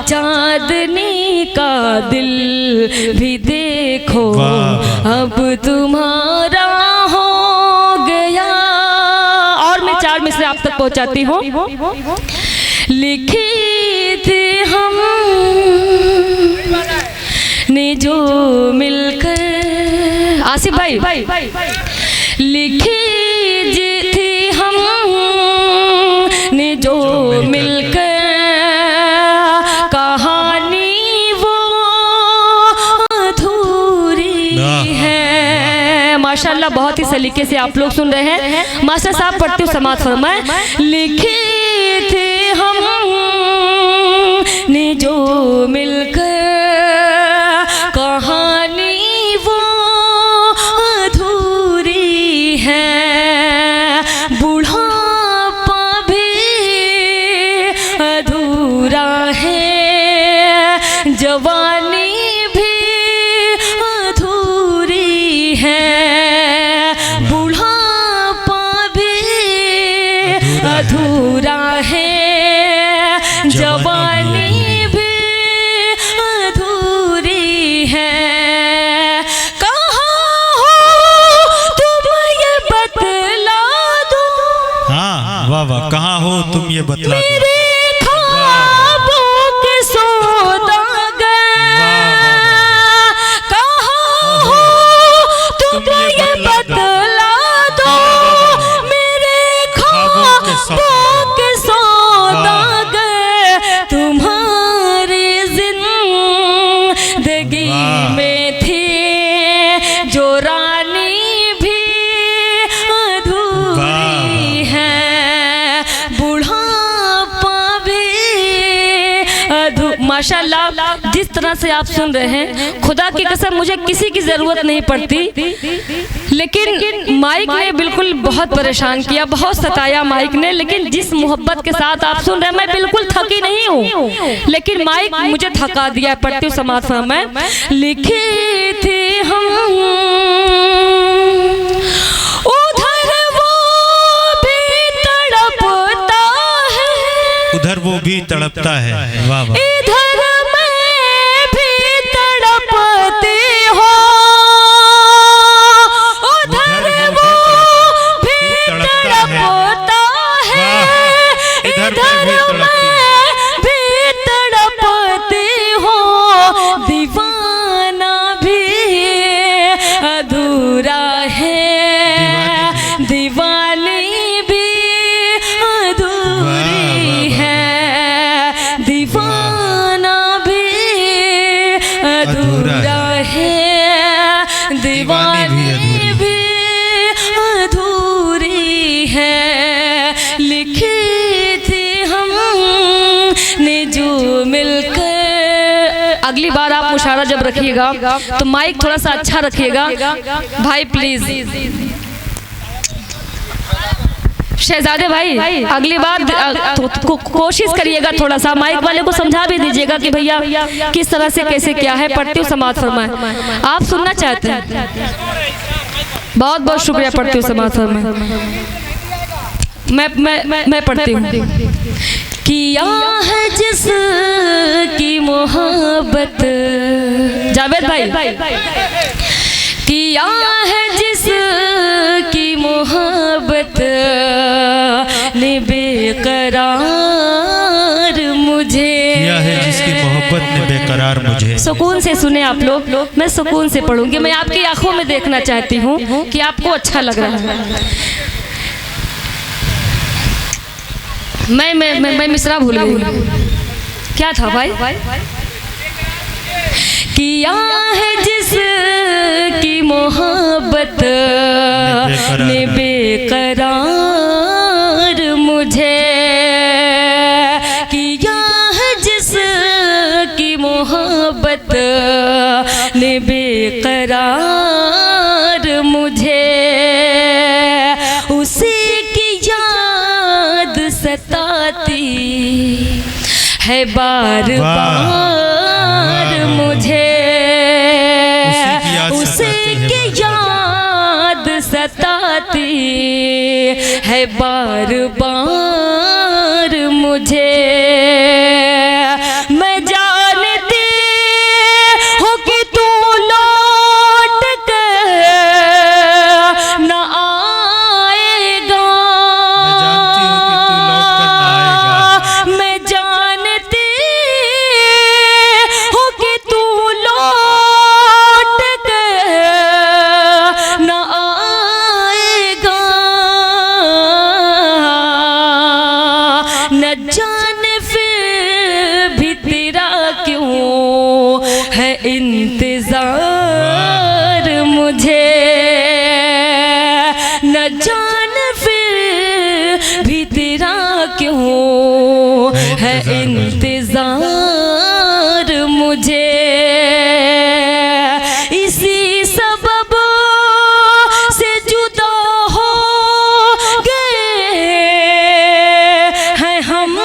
S1: चांदनी का दिल भी देखो अब तुम्हारा हो गया। और मैं 4 मिसरे आप तक पहुंचाती हूँ। लिखी थी हम ने जो मिलकर, आसिफ भाई लिखी थी हम ने जो मिलकर, कहानी वो अधूरी है। माशाल्लाह बहुत ही सही सलीके से आप लोग सुन रहे हैं। मास्टर साहब पढ़ती हूँ, समाज फरमाए। लिखे थे हम ने जो मिलकर कहानी वो अधूरी है, बुढ़ापा भी अधूरा है, जवानी भी अधूरी है, बुढ़ापा भी अधूरा है, जवानी भी अधूरी है। कहाँ हो तुम ये बतला दो।
S2: हाँ वाह वाह, कहाँ हो तुम ये बतला दो।
S1: मेरे ख्वाबों के सौदागर, कहाँ हो तुम ये बतला दो। मेरे ख्वाबों के सौदागर, तुम्हारी जिंदगी में थी जो रानी भी अधूरी है, बुढ़ापा भी माशाल्लाह जिस तरह से आप सुन रहे हैं, खुदा की कसम मुझे किसी की जरूरत नहीं पड़ती, लेकिन माइक ने बिल्कुल बहुत परेशान किया, बहुत सताया माइक ने। लेकिन जिस मोहब्बत के साथ आप सुन रहे हैं, मैं बिल्कुल थकी नहीं हूँ, लेकिन माइक मुझे थका दिया। पढ़ती हूँ समाज में। लिखे थे हम उधर वो भी तड़पता है,
S2: उधर वो भी तड़पता है। वाह वाह,
S1: इधर मैं भी तड़पती हो, उधर वो भी तड़पता है, इधर मैं भी तड़पती हो, दीवाना भी अधूरा है, दीवानी भी अधूरी है, दीवाना भी अधूरा है, दीवानी भी अधूरी है। लिखी थी हम ने जो मिलकर। अगली बार आप मुशारा जब रखिएगा तो माइक थोड़ा सा अच्छा रखिएगा भाई, प्लीज। शहजादे भाई अगली बार कोशिश करिएगा, थोड़ा सा माइक वाले को समझा भी दीजिएगा कि भैया किस तरह से कैसे क्या है। पढ़ती हूँ समाज फरमाए। आप सुनना चाहते हैं? बहुत बहुत शुक्रिया। पढ़ती हूँ समाज फरमाए। मैं पढ़ती हूँ। किया है जिसकी मोहब्बत, जावेद भाई, किया है जिसकी मोहब्बत ने बेकरार मुझे,
S2: किया है जिसकी मोहब्बत ने बेकरार मुझे।
S1: सुकून से सुने आप लोग, मैं सुकून से पढ़ूंगी। मैं आपकी आंखों में देखना चाहती हूँ कि आपको अच्छा लग रहा है। मैं मिसरा भूल गई, क्या था भाई? किया है जिसकी मोहब्बत ने बेकरार मुझे, किया है जिसकी मोहब्बत ने बेकरार मुझे, उसी की याद सताती है बार बार मुझे, उसी की याद सताती है बार बार मुझे। मैं जानती हूँ कि तू लौट कर न आएगा, मैं जानती हूँ कि तू लौट कर न आएगा, न जाने फिर भी तेरा क्यों है इंतजार मुझे, क्यों है इंतजार मुझे, इसी सबब से जुदा हो गए हैं हम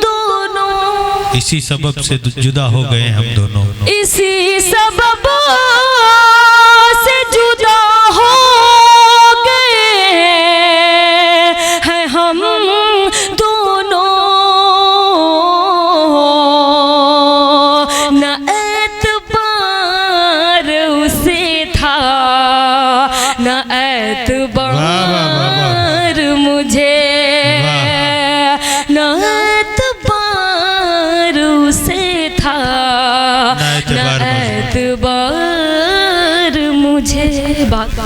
S1: दोनों,
S2: इसी सबब से जुदा हो गए हम दोनों,
S1: इसी सबब से जुदा हो गए हैं हम दोनों, न एतबार उसे था न एतबार मुझे, न एतबार उसे था न एतबार मुझे। बात